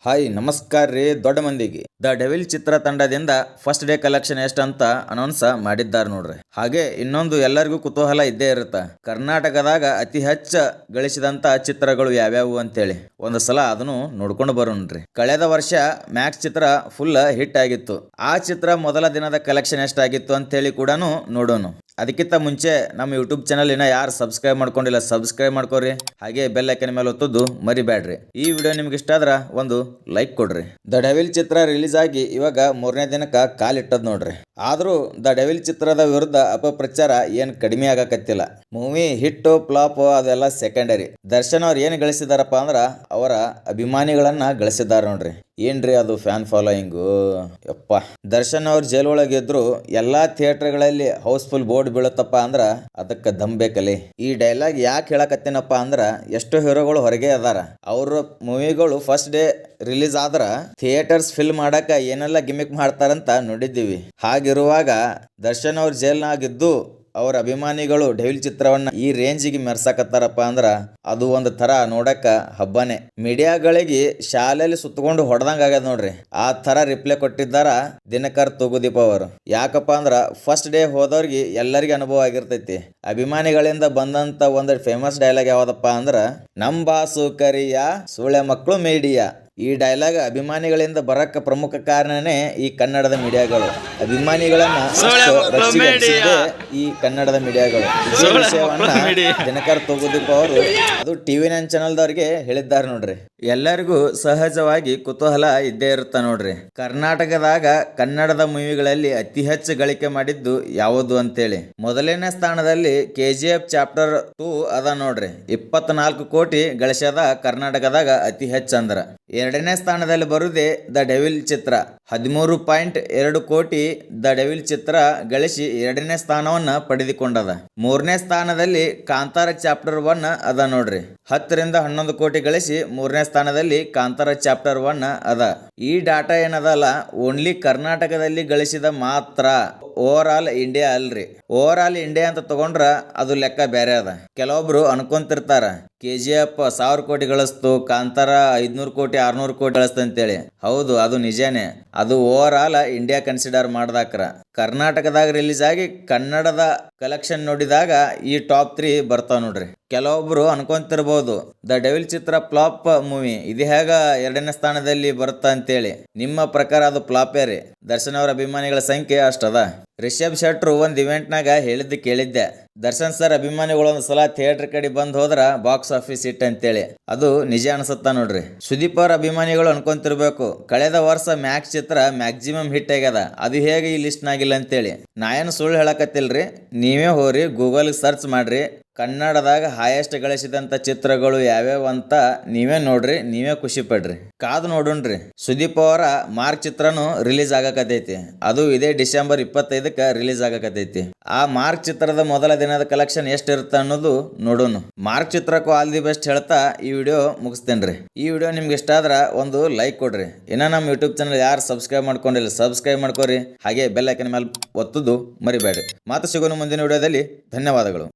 Hi ನಮಸ್ಕಾರ ರೀ ದೊಡ್ಡ ಮಂದಿಗೆ ದ ಡೆವಿಲ್ ಚಿತ್ರ ತಂಡದಿಂದ ಫಸ್ಟ್ ಡೇ ಕಲೆಕ್ಷನ್ ಎಷ್ಟಂತ ಅನೌನ್ಸ್ ಮಾಡಿದ್ದಾರೆ ನೋಡ್ರಿ. ಹಾಗೆ ಇನ್ನೊಂದು ಎಲ್ಲರಿಗೂ ಕುತೂಹಲ ಇದ್ದೇ ಇರುತ್ತ, ಕರ್ನಾಟಕದಾಗ ಅತಿ ಹೆಚ್ಚ ಗಳಿಸಿದಂತ ಚಿತ್ರಗಳು ಯಾವ್ಯಾವು ಅಂತೇಳಿ ಒಂದು ಸಲ ಅದನ್ನು ನೋಡ್ಕೊಂಡು ಬರೋಣ್ರಿ. ಕಳೆದ ವರ್ಷ ಮ್ಯಾಕ್ಸ್ ಚಿತ್ರ ಫುಲ್ ಹಿಟ್ ಆಗಿತ್ತು. ಆ ಚಿತ್ರ ಮೊದಲ ದಿನದ ಕಲೆಕ್ಷನ್ ಎಷ್ಟಾಗಿತ್ತು ಅಂತೇಳಿ ಕೂಡ ನೋಡೋಣ. ಅದಕ್ಕಿಂತ ಮುಂಚೆ ನಮ್ಮ ಯೂಟ್ಯೂಬ್ ಚಾನಲ್ ಇನ್ನ ಯಾರು ಸಬ್ಸ್ಕ್ರೈಬ್ ಮಾಡ್ಕೊಂಡಿಲ್ಲ ಸಬ್ಸ್ಕ್ರೈಬ್ ಮಾಡ್ಕೋರಿ, ಹಾಗೆ ಬೆಲ್ ಐಕನ್ ಮೇಲೆ ಒತ್ತೋದು ಮರಿಬೇಡ್ರಿ. ಈ ವಿಡಿಯೋ ನಿಮ್ಗೆ ಇಷ್ಟ ಆದ್ರ ಒಂದು ಲೈಕ್ ಕೊಡ್ರಿ. ದ ಡೆವಿಲ್ ಚಿತ್ರ ರಿಲೀಸ್ ಆಗಿ ಇವಾಗ 3ನೇ ದಿನಕ್ಕೆ ಕಾಲಿಟ್ಟದ್ ನೋಡ್ರಿ. ಆದ್ರೂ ದ ಡೆವಿಲ್ ಚಿತ್ರದ ವಿರುದ್ಧ ಅಪಪ್ರಚಾರ ಏನ್ ಕಡಿಮೆ ಆಗಕತ್ತಿಲ್ಲ. ಮೂವಿ ಹಿಟ್ ಫ್ಲಾಪ್ ಅದೆಲ್ಲ ಸೆಕೆಂಡರಿ. ದರ್ಶನ್ ಅವ್ರು ಏನ್ ಗಳಿಸಿದಾರಪ್ಪ ಅಂದ್ರ ಅವರ ಅಭಿಮಾನಿಗಳನ್ನ ಗಳಿಸಿದಾರ ನೋಡ್ರಿ. ಏನ್ರಿ ಅದು ಫ್ಯಾನ್ ಫಾಲೋಯಿಂಗು ಯಪ್ಪ. ದರ್ಶನ್ ಅವ್ರ ಜೈಲ್ ಒಳಗಿದ್ರು ಎಲ್ಲಾ ಥಿಯೇಟರ್ಗಳಲ್ಲಿ ಹೌಸ್ಫುಲ್ ಬೋರ್ಡ್ ಬೀಳುತ್ತಪ್ಪ ಅಂದ್ರ ಅದಕ್ಕೆ ದಮ್ ಬೇಕಲ್ಲಿ. ಈ ಡೈಲಾಗ್ ಯಾಕೆ ಹೇಳಕತ್ತೇನಪ್ಪ ಅಂದ್ರ ಎಷ್ಟೋ ಹೀರೋಗಳು ಹೊರಗೆ ಅದಾರ. ಅವ್ರ ಮೂವಿಗಳು ಫಸ್ಟ್ ಡೇ ರಿಲೀಸ್ ಆದ್ರ ಥಿಯೇಟರ್ಸ್ ಫಿಲ್ ಮಾಡಕ ಏನೆಲ್ಲ ಗಿಮಿಕ್ ಮಾಡ್ತಾರಂತ ನೋಡಿದ್ದೀವಿ. ಹಾಗಿರುವಾಗ ದರ್ಶನ್ ಅವ್ರ ಜೈಲ್ನಾಗಿದ್ದು ಅವ್ರ ಅಭಿಮಾನಿಗಳು ಡೆವಿಲ್ ಚಿತ್ರವನ್ನ ಈ ರೇಂಜಿಗೆ ಮೆರ್ಸಾಕತ್ತಾರಪ್ಪ ಅಂದ್ರ ಅದು ಒಂದು ತರ ನೋಡಕ ಹಬ್ಬನೇ. ಮೀಡಿಯಾಗಳಿಗೆ ಶಾಲೆಯಲ್ಲಿ ಸುತ್ತಕೊಂಡು ಹೊಡೆದಂಗ ಆಗ್ಯದ ನೋಡ್ರಿ. ಆ ತರ ರಿಪ್ಲೈ ಕೊಟ್ಟಿದ್ದಾರ ದಿನಕರ್ ತೂಗುದೀಪ ಅವರು. ಯಾಕಪ್ಪ ಅಂದ್ರ ಫಸ್ಟ್ ಡೇ ಹೋದವ್ರಿಗೆ ಎಲ್ಲರಿಗೂ ಅನುಭವ ಆಗಿರ್ತೈತಿ. ಅಭಿಮಾನಿಗಳಿಂದ ಬಂದಂತ ಒಂದು ಫೇಮಸ್ ಡೈಲಾಗ್ ಯಾವ್ದಪ್ಪ ಅಂದ್ರ ನಮ್ ಬಾಸು ಕರಿಯ ಸೂಳೆ ಮಕ್ಕಳು ಮೀಡಿಯಾ. ಈ ಡೈಲಾಗ್ ಅಭಿಮಾನಿಗಳಿಂದ ಬರಕ ಪ್ರಮುಖ ಕಾರಣನೇ ಈ ಕನ್ನಡದ ಮೀಡಿಯಾಗಳು. ಅಭಿಮಾನಿಗಳನ್ನ ಈ ಕನ್ನಡದ ಮೀಡಿಯಾಗಳು. ಇದೇ ವಿಷಯವನ್ನ ದಿನಕರ್ ತೂಗುದೀಪ ಅವರು ಅದು TV9 ಚಾನಲ್ದವ್ರಿಗೆ ಹೇಳಿದ್ದಾರೆ ನೋಡ್ರಿ. ಎಲ್ಲರಿಗೂ ಸಹಜವಾಗಿ ಕುತೂಹಲ ಇದ್ದೇ ಇರುತ್ತ ನೋಡ್ರಿ. ಕರ್ನಾಟಕದಾಗ ಕನ್ನಡದ ಮೂವಿಗಳಲ್ಲಿ ಅತಿ ಹೆಚ್ಚು ಗಳಿಕೆ ಮಾಡಿದ್ದು ಯಾವುದು ಅಂತೇಳಿ. ಮೊದಲನೇ ಸ್ಥಾನದಲ್ಲಿ KGF ಚಾಪ್ಟರ್ 2 ಅದ ನೋಡ್ರಿ. 24 ಕೋಟಿ ಗಳಿಸ್ಯದ ಕರ್ನಾಟಕದಾಗ ಅತಿ ಹೆಚ್ಚು ಅಂದ್ರ. ಎರಡನೇ ಸ್ಥಾನದಲ್ಲಿ ಬರುದೇ ದ ಡೆವಿಲ್ ಚಿತ್ರ 13.2 ಕೋಟಿ ದ ಡೆವಿಲ್ ಚಿತ್ರ ಗಳಿಸಿ ಎರಡನೇ ಸ್ಥಾನವನ್ನ ಪಡೆದುಕೊಂಡದ. ಮೂರನೇ ಸ್ಥಾನದಲ್ಲಿ ಕಾಂತಾರ ಚಾಪ್ಟರ್ 1 ಅದ ನೋಡ್ರಿ. 10ರಿಂದ 11 ಕೋಟಿ ಗಳಿಸಿ ಮೂರನೇ ಸ್ಥಾನದಲ್ಲಿ ಕಾಂತಾರ ಚಾಪ್ಟರ್ 1 ಅದ. ಈ ಡಾಟಾ ಏನದಲ್ಲ ಓನ್ಲಿ ಕರ್ನಾಟಕದಲ್ಲಿ ಗಳಿಸಿದ ಮಾತ್ರ, ಓವರ್ ಆಲ್ ಇಂಡಿಯಾ ಅಲ್ರಿ. ಓವರ್ ಆಲ್ ಇಂಡಿಯಾ ಅಂತ ತಗೊಂಡ್ರ ಅದು ಲೆಕ್ಕ ಬೇರೆ ಅದ. ಕೆಲವೊಬ್ರು ಅನ್ಕೊಂತಿರ್ತಾರ KGF 1000 ಕೋಟಿ ಗಳಿಸ್ತು, ಕಾಂತಾರ 500 ಕೋಟಿ 600 ಕೋಟಿ ಗಳಿಸ್ತು ಅಂತೇಳಿ. ಹೌದು, ಅದು ನಿಜಾನೇ. ಅದು ಓವರ್ ಆಲ್ ಇಂಡಿಯಾ ಕನ್ಸಿಡರ್ ಮಾಡ್ದಾಕ್ರ. ಕರ್ನಾಟಕದಾಗ ರಿಲೀಸ್ ಆಗಿ ಕನ್ನಡದ ಕಲೆಕ್ಷನ್ ನೋಡಿದಾಗ ಈ ಟಾಪ್ 3 ಬರ್ತಾವ ನೋಡ್ರಿ. ಕೆಲವೊಬ್ರು ಅನ್ಕೊಂತಿರ್ಬೋದು ದ ಡೆವಿಲ್ ಚಿತ್ರ ಫ್ಲಾಪ್ ಮೂವಿ ಇದು ಹೇಗ ಎರಡನೇ ಸ್ಥಾನದಲ್ಲಿ ಬರುತ್ತ ಅಂತೇಳಿ. ನಿಮ್ಮ ಪ್ರಕಾರ ಅದು ಫ್ಲಾಪೇ ರೀ. ದರ್ಶನ್ ಅವರ ಅಭಿಮಾನಿಗಳ ಸಂಖ್ಯೆ ಅಷ್ಟದ. ರಿಷಬ್ ಶೆಟ್ರು ಒಂದ್ ಇವೆಂಟ್ನಾಗ ಹೇಳಿದ್ದು ಕೇಳಿದ್ದೆ, ದರ್ಶನ್ ಸರ್ ಅಭಿಮಾನಿಗಳು ಒಂದ್ಸಲ ಥಿಯೇಟರ್ ಕಡೆ ಬಂದ್ ಹೋದ್ರ ಬಾಕ್ಸ್ ಆಫೀಸ್ ಹಿಟ್ ಅಂತೇಳಿ. ಅದು ನಿಜ ಅನ್ಸುತ್ತಾ ನೋಡ್ರಿ. ಸುದೀಪ್ ಅವ್ರ ಅಭಿಮಾನಿಗಳು ಅನ್ಕೊಂತಿರ್ಬೇಕು ಕಳೆದ ವರ್ಷ ಮ್ಯಾಕ್ಸ್ ಚಿತ್ರ ಮ್ಯಾಕ್ಸಿಮಮ್ ಹಿಟ್ ಆಗ್ಯದ, ಅದು ಹೇಗೆ ಈ ಲಿಸ್ಟ್ ನಾಗಿಲ್ಲ ಅಂತೇಳಿ. ನಾ ಏನು ಸುಳ್ಳು ಹೇಳಕತ್ತಿಲ್ರಿ. ನೀವೇ ಹೋರಿ ಗೂಗಲ್ ಸರ್ಚ್ ಮಾಡ್ರಿ, ಕನ್ನಡದಾಗ ಹೈಯೆಸ್ಟ್ ಗಳಿಸಿದಂತ ಚಿತ್ರಗಳು ಯಾವ್ಯಾವ ಅಂತ ನೀವೇ ನೋಡ್ರಿ, ನೀವೇ ಖುಷಿ ಪಡ್ರಿ. ಕಾದು ನೋಡೋಣ್ರಿ. ಸುದೀಪ್ ಅವರ ಮಾರ್ಕ್ ಚಿತ್ರನು ರಿಲೀಸ್ ಆಗಕತೈತಿ. ಅದು ಇದೇ ಡಿಸೆಂಬರ್ 25ಕ್ಕೆ ರಿಲೀಸ್ ಆಗಕತೈತಿ. ಆ ಮಾರ್ಕ್ ಚಿತ್ರದ ಮೊದಲ ದಿನದ ಕಲೆಕ್ಷನ್ ಎಷ್ಟಿರುತ್ತೆ ಅನ್ನೋದು ನೋಡೋಣ. ಮಾರ್ಕ್ ಚಿತ್ರಕ್ಕೂ ಆಲ್ ದಿ ಬೆಸ್ಟ್ ಹೇಳ್ತಾ ಈ ವಿಡಿಯೋ ಮುಗಿಸ್ತೇನ್ರಿ. ಈ ವಿಡಿಯೋ ನಿಮ್ಗೆ ಇಷ್ಟ ಆದ್ರ ಒಂದು ಲೈಕ್ ಕೊಡ್ರಿ. ಇನ್ನ ನಮ್ಮ ಯೂಟ್ಯೂಬ್ ಚಾನಲ್ ಯಾರು ಸಬ್ಸ್ಕ್ರೈಬ್ ಮಾಡ್ಕೊಂಡಿಲ್ಲ ಸಬ್ಸ್ಕ್ರೈಬ್ ಮಾಡ್ಕೋರಿ, ಹಾಗೆ ಬೆಲ್ ಐಕನ್ ಮೇಲೆ ಒತ್ತುದು ಮರಿಬೇಡ್ರಿ. ಮಾತು ಸಿಗೋನು ಮುಂದಿನ ವಿಡಿಯೋದಲ್ಲಿ. ಧನ್ಯವಾದಗಳು.